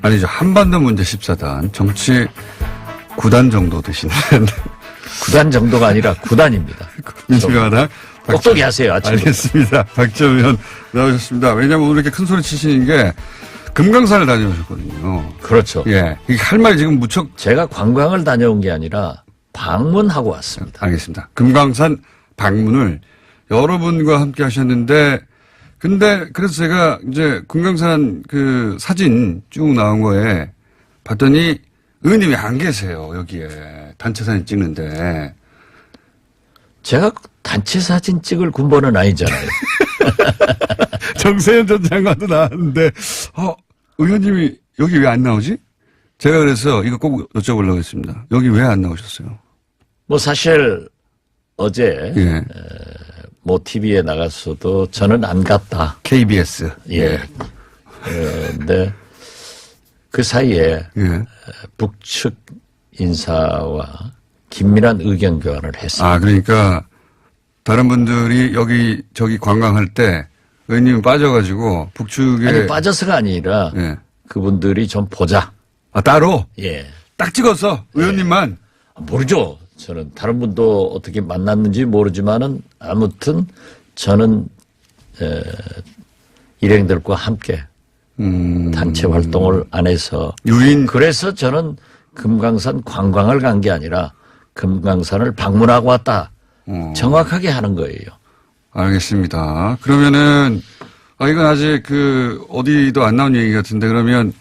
아니죠. 한반도 문제 14단, 정치 9단 정도 되시는. 9단 정도가 아니라 9단입니다. 민주평화당. 똑똑히 하세요, 아침부터. 알겠습니다. 박지원 의원 나오셨습니다. 왜냐하면 오늘 이렇게 큰 소리 치시는 게 금강산을 다녀오셨거든요. 그렇죠. 예. 할 말이 지금 무척. 제가 관광을 다녀온 게 아니라 방문하고 왔습니다. 알겠습니다. 금강산 방문을 여러분과 함께 하셨는데, 근데 그래서 제가 이제 금강산 그 사진 쭉 나온 거에 봤더니 의원님이 안 계세요. 여기에 단체 사진 찍는데. 제가 단체 사진 찍을 군번은 아니잖아요. 정세현 전 장관도 나왔는데, 의원님이 여기 왜 안 나오지? 제가 그래서 이거 꼭 여쭤보려고 했습니다. 여기 왜 안 나오셨어요? 뭐 사실 어제 예. 뭐 TV에 나갔어도 저는 안 갔다. KBS. 예. 근데 그 사이에 예. 북측 인사와 긴밀한 의견 교환을 했습니다. 아, 그러니까 다른 분들이 여기 저기 관광할 때 의원님은 빠져가지고 북측에. 아니 빠져서가 아니라 예. 그분들이 좀 보자. 아, 따로? 예. 딱 찍었어. 의원님만. 모르죠. 저는 다른 분도 어떻게 만났는지 모르지만은 아무튼 저는 일행들과 함께 단체 활동을 안 해서 그래서 저는 금강산 관광을 간 게 아니라 금강산을 방문하고 왔다. 정확하게 하는 거예요. 알겠습니다. 그러면은 이건 아직 어디도 안 나온 얘기 같은데 그러면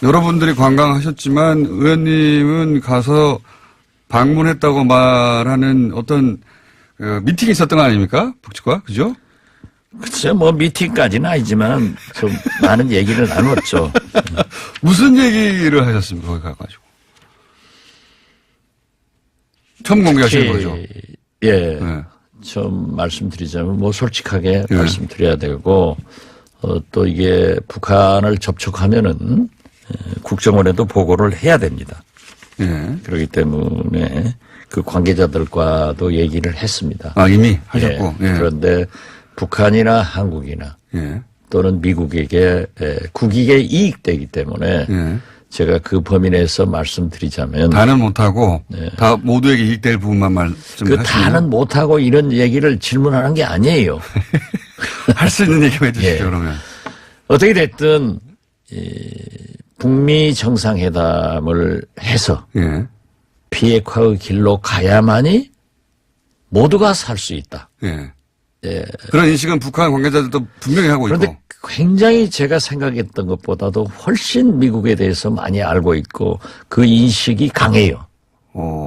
여러분들이 관광하셨지만 의원님은 가서 방문했다고 말하는 어떤 미팅이 있었던 거 아닙니까? 북측과 그죠? 글쎄 뭐 미팅까지는 아니지만 좀 많은 얘기를 나눴죠. 무슨 얘기를 하셨습니까? 거기 가가지고 처음 공개하시는 거죠? 예. 네. 좀 말씀드리자면 뭐 솔직하게 예. 말씀드려야 되고 또 이게 북한을 접촉하면은 국정원에도 보고를 해야 됩니다. 예. 그렇기 때문에 그 관계자들과도 얘기를 했습니다. 아, 이미 하셨고. 예. 예. 그런데 북한이나 한국이나 예. 또는 미국에게 국익에 이익되기 때문에 예. 제가 그 범위 내에서 말씀드리자면 다는 못하고 다 모두에게 이익될 부분만 말씀하시면 다는 못하고 이런 얘기를 질문하는 게 아니에요. 할 수 있는 얘기만 해주시죠. 예. 그러면. 어떻게 됐든 북미 정상회담을 해서 예. 비핵화의 길로 가야만이 모두가 살 수 있다. 예. 예. 그런 인식은 북한 관계자들도 분명히 하고 그런데 있고. 굉장히 제가 생각했던 것보다도 훨씬 미국에 대해서 많이 알고 있고 그 인식이 강해요.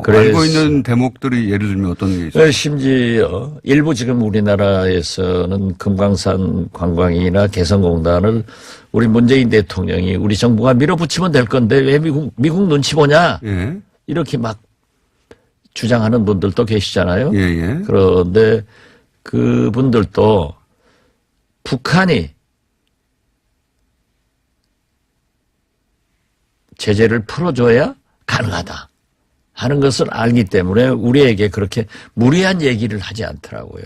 알고 있는 대목들이 예를 들면 어떤 게 있어요? 심지어 일부 지금 우리나라에서는 금강산 관광이나 개성공단을 우리 문재인 대통령이 우리 정부가 밀어붙이면 될 건데 왜 미국 눈치 보냐? 예. 이렇게 막 주장하는 분들도 계시잖아요. 예. 그런데 그분들도 북한이 제재를 풀어줘야 가능하다 하는 것을 알기 때문에 우리에게 그렇게 무리한 얘기를 하지 않더라고요.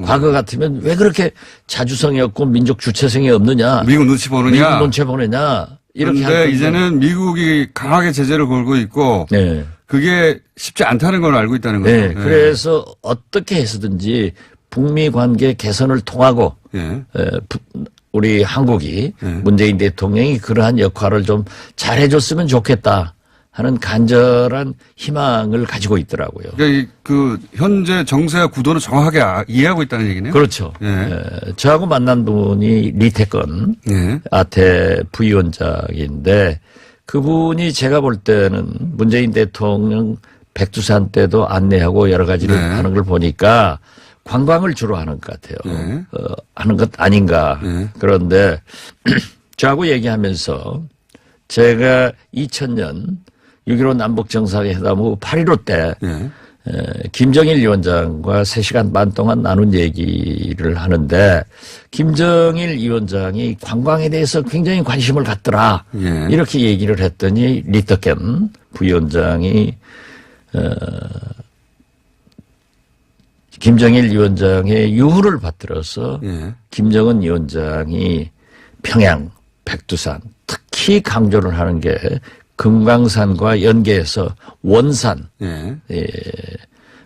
과거 같으면 왜 그렇게 자주성이 없고 민족 주체성이 없느냐. 미국 눈치 보느냐. 미국 눈치 보느냐. 이렇게 그런데 이제는 미국이 강하게 제재를 걸고 있고 네. 그게 쉽지 않다는 걸 알고 있다는 거죠. 네. 그래서 어떻게 해서든지 북미 관계 개선을 통하고 예. 우리 한국이 문재인 대통령이 그러한 역할을 좀 잘해줬으면 좋겠다 하는 간절한 희망을 가지고 있더라고요. 그러니까 현재 정세와 구도는 정확하게 이해하고 있다는 얘기네요. 그렇죠. 예. 저하고 만난 분이 리태건 예. 아태 부위원장인데 그분이 제가 볼 때는 문재인 대통령 백두산 때도 안내하고 여러 가지를 하는 걸 보니까 관광을 주로 하는 것 같아요. 하는 것 아닌가. 그런데 저하고 얘기하면서 제가 2000년 6.15 남북정상회담 후 8.15 때 김정일 위원장과 3시간 반 동안 나눈 얘기를 하는데 김정일 위원장이 관광에 대해서 굉장히 관심을 갖더라. 이렇게 얘기를 했더니 리터켄 부위원장이 김정일 위원장의 유후를 받들어서 예. 김정은 위원장이 평양, 백두산 특히 강조를 하는 게 금강산과 연계해서 원산, 예.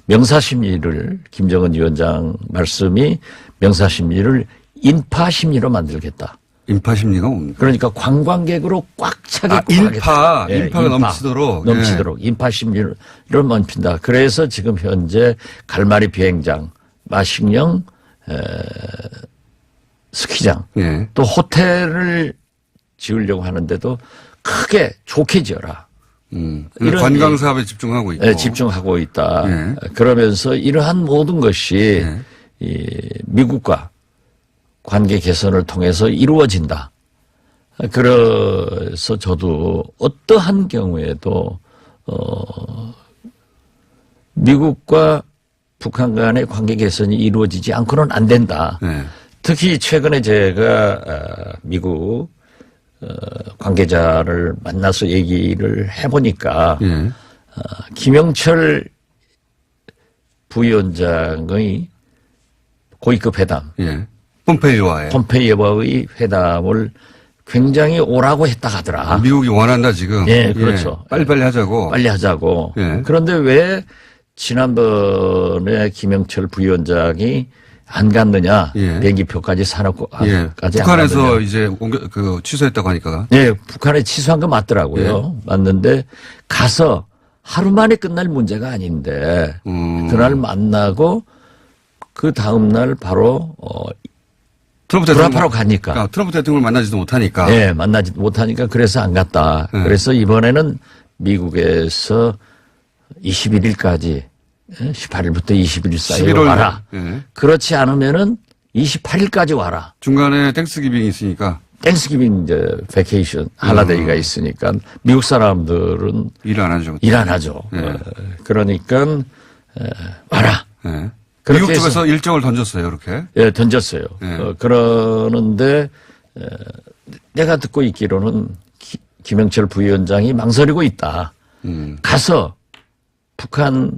명사심리를 김정은 위원장 말씀이 명사심리를 인파심리로 만들겠다. 인파심리가 뭡니까? 그러니까 관광객으로 꽉 차게끔 인파가 하겠다. 넘치도록. 넘치도록 인파심리를 넓힌다. 그래서 지금 현재 갈마리 비행장, 마식령 스키장 예. 또 호텔을 지으려고 하는데도 크게 좋게 지어라. 이런 관광 사업에 집중하고 있고. 집중하고 있다. 예. 그러면서 이러한 모든 것이 예. 이 미국과 관계 개선을 통해서 이루어진다. 그래서 저도 어떠한 경우에도 미국과 북한 간의 관계 개선이 이루어지지 않고는 안 된다. 예. 특히 최근에 제가 미국 관계자를 만나서 얘기를 해보니까 예. 김영철 부위원장의 고위급 회담, 예. 폼페이오와의. 폼페이오와의 회담을 굉장히 오라고 했다 하더라. 미국이 원한다 지금. 예, 그렇죠. 빨리빨리 하자고. 빨리 하자고. 예. 그런데 왜 지난번에 김영철 부위원장이 안 갔느냐? 예. 비행기표까지 사놓고 예. 까지 안 북한에서 갔느냐. 이제 취소했다고 하니까. 네, 북한에 취소한 거 맞더라고요. 맞는데 가서 하루 만에 끝날 문제가 아닌데 그날 만나고 그 다음 날 바로 트럼프 대통령 불합하러 가니까. 트럼프 대통령을 만나지도 못하니까. 네, 만나지 못하니까 그래서 안 갔다. 그래서 이번에는 미국에서 21일까지 18일부터 20일 사이에 와라. 예. 그렇지 않으면은 28일까지 와라. 중간에 땡스기빙이 있으니까 땡스기빙 이제 베케이션 할라데이가 있으니까 미국 사람들은 일 안 하죠. 일 안 하죠. 예. 그러니까 와라. 예. 그렇게 미국 쪽에서 일정을 던졌어요, 이렇게. 예, 던졌어요. 예. 그러는데 내가 듣고 있기로는 김영철 부위원장이 망설이고 있다. 가서 북한에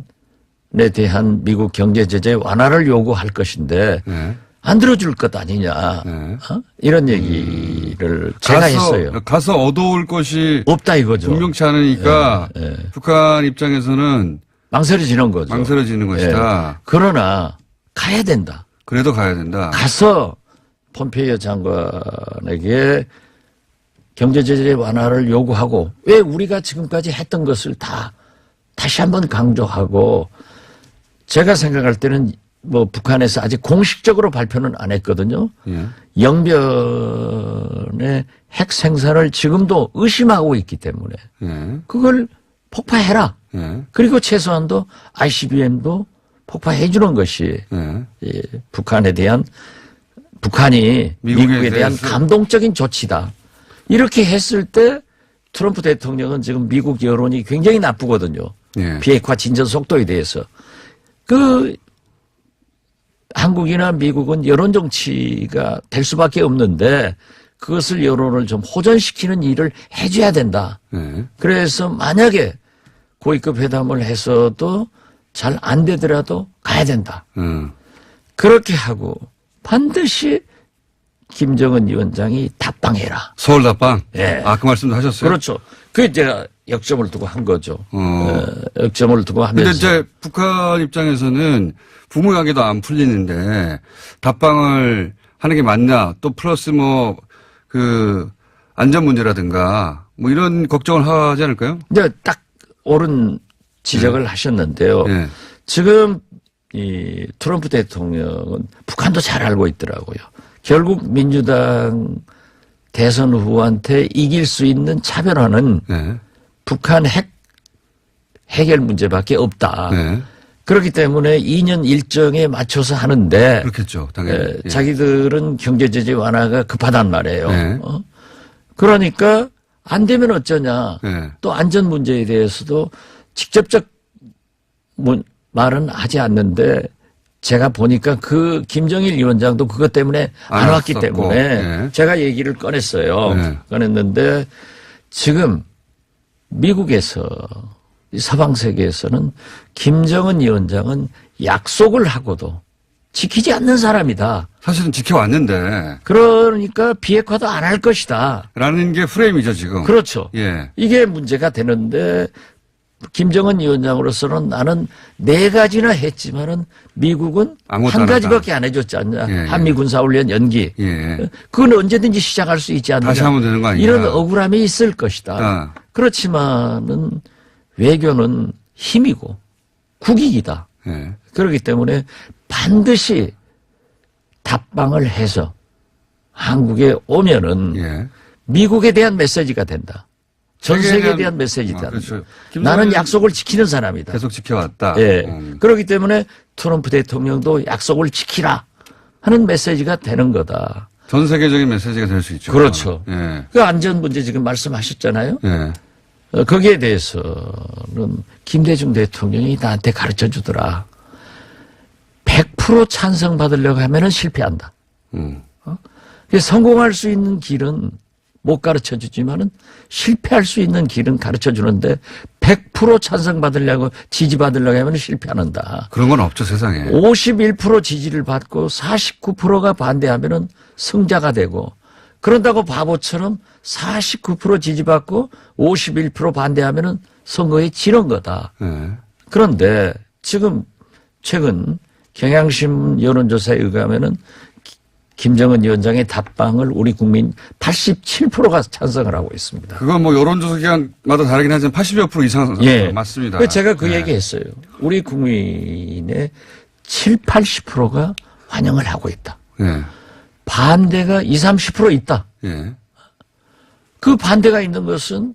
대한 미국 경제 제재 완화를 요구할 것인데 예. 안 들어줄 것 아니냐. 예. 이런 얘기를 제가 했어요. 가서 얻어올 것이 없다 이거죠. 분명치 않으니까 북한 입장에서는 망설여지는 거죠. 망설여지는 것이다. 그러나 가야 된다. 그래도 가야 된다. 가서 폼페이오 장관에게 경제제재 완화를 요구하고 왜 우리가 지금까지 했던 것을 다시 한번 강조하고 제가 생각할 때는 뭐 북한에서 아직 공식적으로 발표는 안 했거든요. 예. 영변의 핵 생산을 지금도 의심하고 있기 때문에 예. 그걸 폭파해라. 예. 그리고 최소한도 ICBM도 폭파해 주는 것이 예. 북한이 미국에 대한 감동적인 조치다. 이렇게 했을 때 트럼프 대통령은 지금 미국 여론이 굉장히 나쁘거든요. 예. 비핵화 진전 속도에 대해서. 한국이나 미국은 여론 정치가 될 수밖에 없는데 그것을 여론을 좀 호전시키는 일을 해줘야 된다. 예. 그래서 만약에 고위급 회담을 해서도 잘 안 되더라도 가야 된다. 그렇게 하고 반드시 김정은 위원장이 답방해라. 서울 답방? 예. 그 말씀도 하셨어요? 그렇죠. 그게 제가 역점을 두고 한 거죠. 역점을 두고 하면서. 근데 이제 북한 입장에서는 부모 관계도 안 풀리는데 답방을 하는 게 맞냐 또 플러스 안전 문제라든가 이런 걱정을 하지 않을까요? 근데 딱 옳은 지적을 하셨는데요. 예. 지금 이 트럼프 대통령은 북한도 잘 알고 있더라고요. 결국 민주당 대선 후보한테 이길 수 있는 차별화는 예. 북한 해결 문제밖에 없다. 예. 그렇기 때문에 2년 일정에 맞춰서 하는데 그렇겠죠, 당연히. 예. 자기들은 경제제재 완화가 급하단 말이에요. 예. 그러니까 안 되면 어쩌냐. 예. 또 안전 문제에 대해서도 직접적 말은 하지 않는데 제가 보니까 김정일 위원장도 그것 때문에 안 왔기 왔었고. 때문에 예. 제가 얘기를 꺼냈어요. 예. 꺼냈는데 지금 미국에서 이 서방 세계에서는 김정은 위원장은 약속을 하고도 지키지 않는 사람이다. 사실은 지켜왔는데. 그러니까 비핵화도 안 할 것이다. 라는 게 프레임이죠, 지금. 그렇죠. 예. 이게 문제가 되는데 김정은 위원장으로서는 나는 4가지나 했지만은 미국은 아무것도 한 안 가지밖에 안 해줬지 않냐. 예, 예. 한미 군사훈련 연기. 예. 그건 언제든지 시작할 수 있지 않느냐. 다시 하면 되는 거 아니냐. 이런 억울함이 있을 것이다. 아. 그렇지만은 외교는 힘이고 국익이다. 예. 그렇기 때문에 반드시 답방을 해서 한국에 오면은 예. 미국에 대한 메시지가 된다. 전 세계에 세계에 대한- 대한 메시지다. 그렇죠. 나는 약속을 지키는 사람이다. 계속 지켜왔다. 예. 그렇기 때문에 트럼프 대통령도 약속을 지키라 하는 메시지가 되는 거다. 전 세계적인 메시지가 될 수 있죠. 그렇죠. 예. 그 안전 문제 지금 말씀하셨잖아요. 예. 거기에 대해서는 김대중 대통령이 나한테 가르쳐 주더라. 100% 찬성받으려고 하면은 실패한다. 성공할 수 있는 길은 못 가르쳐 주지만은 실패할 수 있는 길은 가르쳐 주는데 100% 찬성받으려고 지지받으려고 하면 실패한다. 그런 건 없죠, 세상에. 51% 지지를 받고 49%가 반대하면은 승자가 되고 그런다고 바보처럼 49% 지지받고 51% 반대하면은 선거에 지는 거다. 예. 그런데 지금 최근 경향신문 여론조사에 의하면은 김정은 위원장의 답방을 우리 국민 87%가 찬성을 하고 있습니다. 그건 뭐 여론조사 기관마다 다르긴 하지만 80여 % 이상 맞습니다. 그래서 제가 그 예. 얘기 했어요. 우리 국민의 80%가 환영을 하고 있다. 예. 반대가 30% 있다. 예. 그 반대가 있는 것은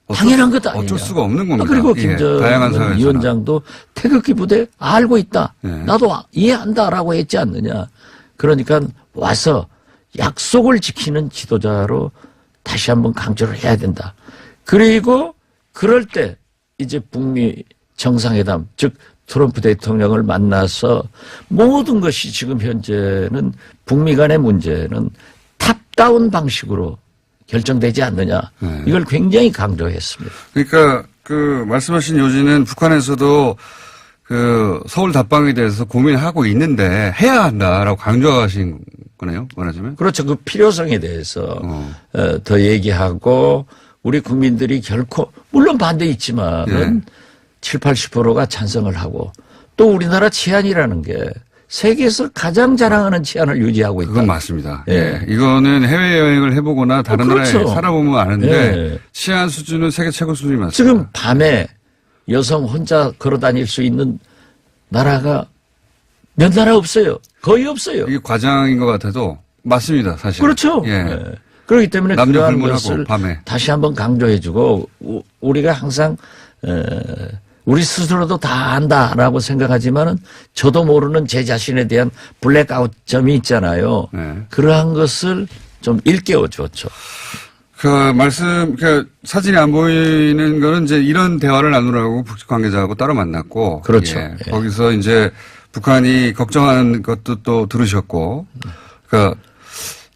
당연한 것 아니냐. 어쩔 수가 없는 겁니다. 그리고 예, 다양한 김정은 사회에서는. 위원장도 태극기 부대 알고 있다. 예. 나도 이해한다라고 했지 않느냐. 그러니까 와서 약속을 지키는 지도자로 다시 한번 강조를 해야 된다. 그리고 그럴 때 이제 북미 정상회담, 즉 트럼프 대통령을 만나서 모든 것이 지금 현재는 북미 간의 문제는 탑다운 방식으로 결정되지 않느냐. 이걸 굉장히 강조했습니다. 그러니까 그 말씀하신 요지는 북한에서도 그 서울 답방에 대해서 고민하고 있는데 해야 한다라고 강조하신 거네요. 말하자면. 그렇죠. 그 필요성에 대해서 더 얘기하고 우리 국민들이 결코 물론 반대 있지만은 7, 80%가 찬성을 하고 또 우리나라 치안이라는 게 세계에서 가장 자랑하는 치안을 유지하고 있다. 그건 맞습니다. 예. 예. 이거는 해외여행을 해보거나 다른 그렇죠. 나라에 살아보면 아는데 예. 치안 수준은 세계 최고 수준이 맞습니다. 지금 밤에 여성 혼자 걸어 다닐 수 있는 나라가 몇 나라 없어요. 거의 없어요. 이게 과장인 것 같아도 맞습니다. 사실. 그렇죠. 예. 예. 그렇기 때문에 남녀 그러한 불문하고 것을 밤에. 다시 한번 강조해주고 우리가 항상 우리 스스로도 다 안다라고 생각하지만은 저도 모르는 제 자신에 대한 블랙아웃 점이 있잖아요. 네. 그러한 것을 좀 일깨워 줬죠. 그 사진이 안 보이는 거는 이제 이런 대화를 나누라고 북측 관계자하고 따로 만났고. 그렇죠. 예. 예. 거기서 이제 북한이 걱정하는 것도 또 들으셨고. 그러니까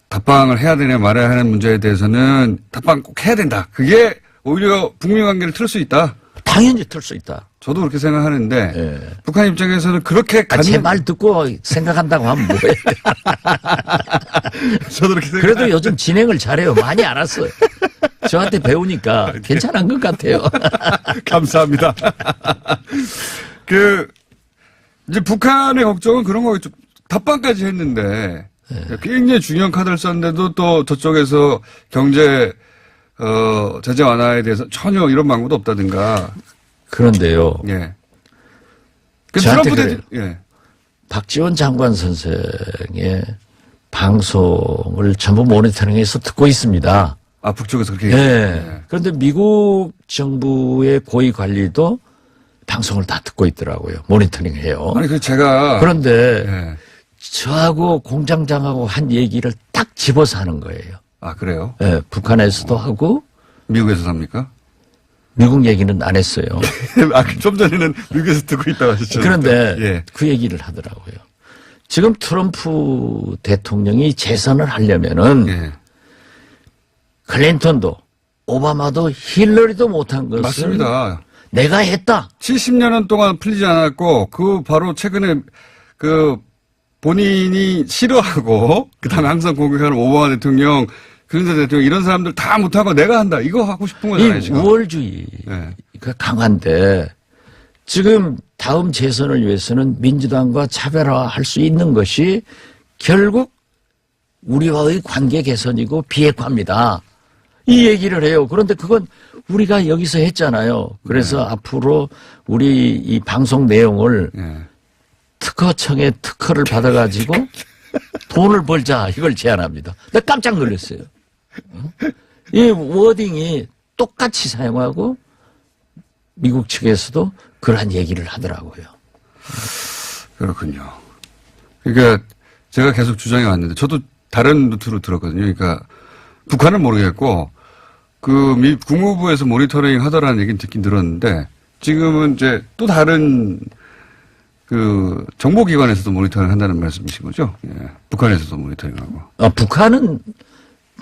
답방을 해야 되냐 말아야 하는 문제에 대해서는 답방 꼭 해야 된다. 그게 오히려 북미 관계를 틀 수 있다. 당연히 틀 수 있다. 저도 그렇게 생각하는데 예. 북한 입장에서는 그렇게 제 말 듣고 생각한다고 하면 뭐해. 저도 그렇게 생각. 그래도 요즘 진행을 잘해요. 많이 알았어요. 저한테 배우니까 괜찮은 것 같아요. 감사합니다. 이제 북한의 걱정은 그런 거겠죠. 답방까지 했는데 굉장히 중요한 카드를 썼는데도 또 저쪽에서 경제 제재 완화에 대해서 전혀 이런 방법도 없다든가. 그런데요. 예. 저한테 트럼프 예. 박지원 장관 선생의 방송을 전부 모니터링해서 듣고 있습니다. 아, 북쪽에서 그렇게. 네. 그런데 미국 정부의 고위 관리도 방송을 다 듣고 있더라고요. 모니터링 해요. 아니, 제가. 그런데 예. 저하고 공장장하고 한 얘기를 딱 집어서 하는 거예요. 아, 그래요? 네, 북한에서도 하고 미국에서 삽니까? 미국 얘기는 안 했어요. 아, 좀 전에는 미국에서 듣고 있다고 하셨죠. 그런데 예. 그 얘기를 하더라고요. 지금 트럼프 대통령이 재선을 하려면은 예. 클린턴도 오바마도 힐러리도 못한 것을 맞습니다. 내가 했다. 70년 동안 풀리지 않았고 그 바로 최근에 그 본인이 싫어하고 그다음에 항상 공격하는 오바마 대통령, 클린턴 대통령 이런 사람들 다 못하고 내가 한다. 이거 하고 싶은 거잖아요. 이 지금. 우월주의가 네. 강한데 지금 다음 재선을 위해서는 민주당과 차별화할 수 있는 것이 결국 우리와의 관계 개선이고 비핵화입니다. 이 얘기를 해요. 그런데 그건 우리가 여기서 했잖아요. 그래서 앞으로 우리 이 방송 내용을 특허청의 특허를 받아가지고 돈을 벌자 이걸 제안합니다. 내가 깜짝 놀랐어요. 이 워딩이 똑같이 사용하고 미국 측에서도 그러한 얘기를 하더라고요. 그렇군요. 그러니까 제가 계속 주장해 왔는데 저도 다른 루트로 들었거든요. 그러니까 북한은 모르겠고 그 국무부에서 모니터링 하더라는 얘기는 듣긴 들었는데 지금은 이제 또 다른 그 정보기관에서도 모니터링 한다는 말씀이신 거죠? 예. 북한에서도 모니터링하고. 북한은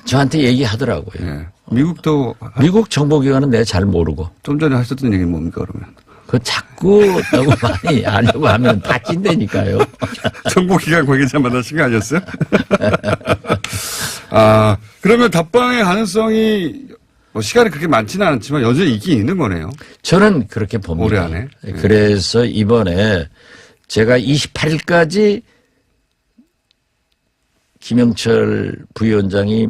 저한테 얘기하더라고요. 예. 미국도 미국 정보기관은 내가 잘 모르고. 좀 전에 하셨던 얘기는 뭡니까 그러면? 그 자꾸 너무 많이 알려고 하면 다 찐다니까요. 정보기관 관계자 만나신 거 아니었어요? 아, 그러면 답방의 가능성이 뭐 시간이 그렇게 많지는 않지만 여전히 있긴 있는 거네요. 저는 그렇게 봅니다. 올해 안에. 네. 그래서 이번에 제가 28일까지 김영철 부위원장이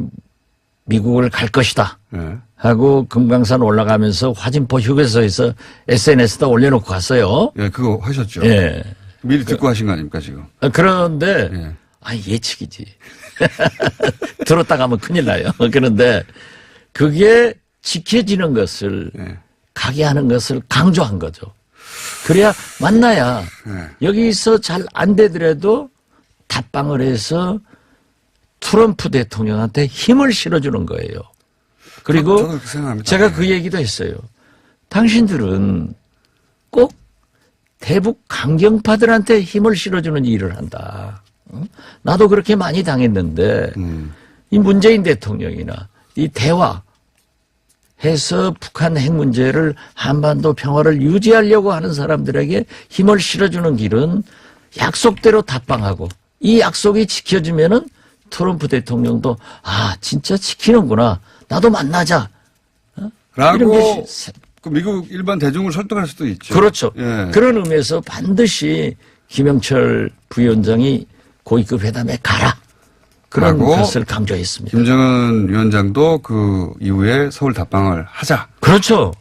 미국을 갈 것이다. 네. 하고 금강산 올라가면서 화진포 휴게소에서 SNS에다 올려놓고 갔어요. 예, 그거 하셨죠. 예. 미리 듣고 하신 거 아닙니까 지금? 그런데 예. 예측이지. 들었다 가면 큰일 나요. 그런데 그게 지켜지는 것을 가게 하는 것을 강조한 거죠. 그래야 만나야 여기서 잘 안 되더라도 답방을 해서 트럼프 대통령한테 힘을 실어주는 거예요. 그리고 저도 그렇게 생각합니다. 제가 그 얘기도 했어요. 당신들은 꼭 대북 강경파들한테 힘을 실어주는 일을 한다. 나도 그렇게 많이 당했는데 이 문재인 대통령이나 이 대화해서 북한 핵 문제를 한반도 평화를 유지하려고 하는 사람들에게 힘을 실어주는 길은 약속대로 답방하고 이 약속이 지켜지면은 트럼프 대통령도 진짜 지키는구나. 나도 만나자. 라고 그 미국 일반 대중을 설득할 수도 있죠. 그렇죠. 예. 그런 의미에서 반드시 김영철 부위원장이 고위급 회담에 가라. 그런 것을 강조했습니다. 김정은 위원장도 그 이후에 서울 답방을 하자. 그렇죠.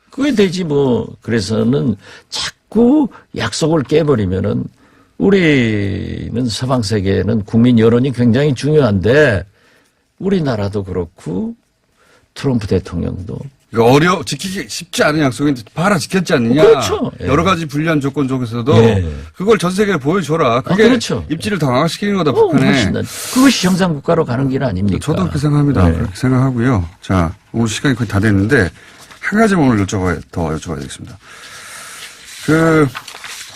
그게 되지 뭐. 그래서는 자꾸 약속을 깨버리면은 우리는 서방 세계에는 국민 여론이 굉장히 중요한데 우리나라도 그렇고 트럼프 대통령도 지키기 쉽지 않은 약속인데 봐라 지켰지 않느냐. 그렇죠. 여러 가지 불리한 조건 속에서도 그걸 전 세계에 보여줘라. 그게 그렇죠. 입지를 더 강화시키는 거다 북한에. 그것이 정상국가로 가는 길 아닙니까? 저도 그렇게 생각합니다. 그렇게 생각하고요. 자, 오늘 시간이 거의 다 됐는데 한 가지만 오늘 더 여쭤봐야 되겠습니다. 그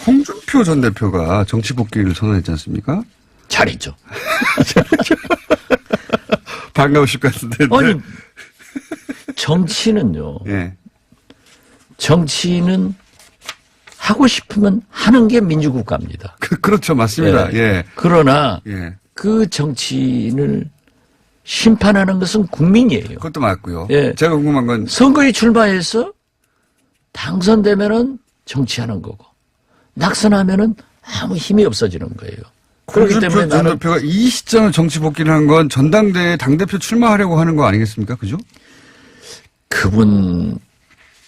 홍준표 전 대표가 정치 복귀를 선언했지 않습니까? 잘했죠. 반가우실 것 같은데. 아니, 정치는요. 예. 정치는 하고 싶으면 하는 게 민주국가입니다. 그렇죠. 맞습니다. 예. 그러나 그 정치인을 심판하는 것은 국민이에요. 그것도 맞고요. 예. 제가 궁금한 건 선거에 출마해서 당선되면은 정치하는 거고 낙선하면은 아무 힘이 없어지는 거예요. 그렇기 때문에 홍준표 전 대표가 이 시점에 정치 복귀를 한 건 전당대회 당대표 출마하려고 하는 거 아니겠습니까? 그죠?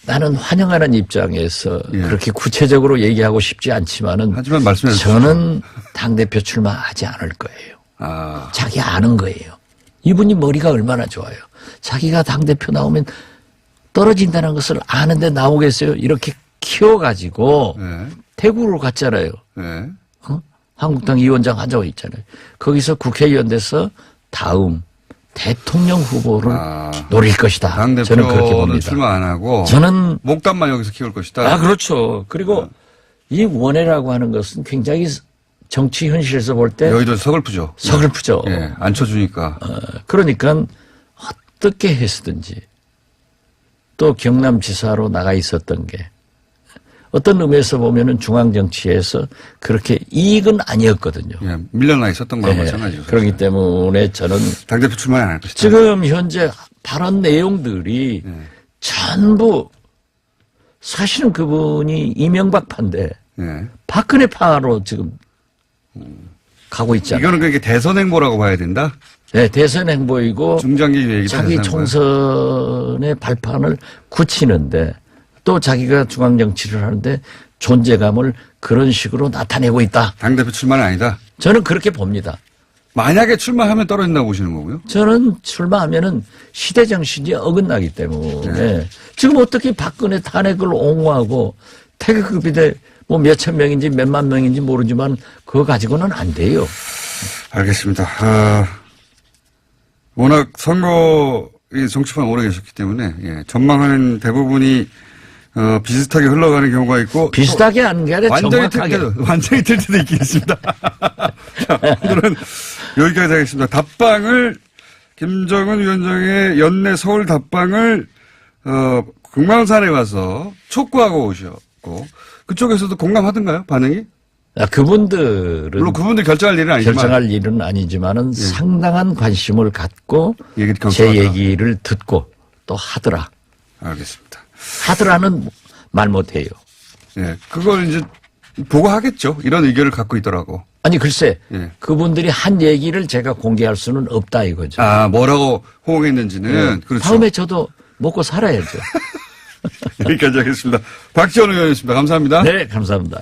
나는 환영하는 입장에서 그렇게 구체적으로 얘기하고 싶지 않지만은 하지만 말씀해 주십시오. 저는 당대표 출마하지 않을 거예요. 자기 아는 거예요. 이분이 머리가 얼마나 좋아요. 자기가 당대표 나오면 떨어진다는 것을 아는데 나오겠어요. 이렇게 키워가지고 대구로 갔잖아요. 한국당 위원장 하자고 있잖아요. 거기서 국회의원 돼서 다음 대통령 후보를 노릴 것이다. 저는 그렇게 봅니다. 출마 안 하고 저는 목담만 여기서 키울 것이다. 그렇죠. 그리고 이 원외라고 하는 것은 굉장히 정치 현실에서 볼 때 여의도 서글프죠. 서글프죠. 안 쳐주니까. 그러니까 어떻게 해서든지 또 경남지사로 나가 있었던 게 어떤 의미에서 보면은 중앙정치에서 그렇게 이익은 아니었거든요. 예, 밀려나 있었던 거랑 마찬가지죠. 그렇기 때문에 저는 당대표 출마는 안 할 것이다. 지금 현재 발언 내용들이 전부 사실은 그분이 이명박 파인데 예. 박근혜 파로 지금 가고 있잖아요. 이거는 그게 대선 행보라고 봐야 된다? 네, 대선 행보이고 중장기 계획이다. 자기 대선 행보야. 총선의 발판을 굳히는데 또 자기가 중앙정치를 하는데 존재감을 그런 식으로 나타내고 있다. 당대표 출마는 아니다. 저는 그렇게 봅니다. 만약에 출마하면 떨어진다고 보시는 거고요? 저는 출마하면은 시대 정신이 어긋나기 때문에 지금 어떻게 박근혜 탄핵을 옹호하고 태극급이대 뭐 몇천 명인지 몇만 명인지 모르지만 그거 가지고는 안 돼요. 알겠습니다. 워낙 선거 정치판 오래 계셨기 때문에 예, 전망하는 대부분이 비슷하게 흘러가는 경우가 있고 비슷하게 하는 게 아니라 정확하게. 완전히 틀 때도 있긴 있습니다. 자, 오늘은 여기까지 하겠습니다. 답방을 김정은 위원장의 연내 서울 답방을 금강산에 와서 촉구하고 오셨고 그쪽에서도 공감하던가요? 반응이? 그분들은 물론 그분들 결정할 일은 아니지만 결정할 일은 아니지만은 상당한 관심을 갖고 얘기 제 경청하더라. 얘기를 듣고 또 하더라. 알겠습니다. 하더라는 말 못해요. 예, 그걸 이제 보고 하겠죠. 이런 의견을 갖고 있더라고. 아니 글쎄 예. 그분들이 한 얘기를 제가 공개할 수는 없다 이거죠. 뭐라고 호응했는지는 그렇죠. 다음에 저도 먹고 살아야죠. 여기까지 하겠습니다. 박지원 의원이었습니다. 감사합니다. 네, 감사합니다.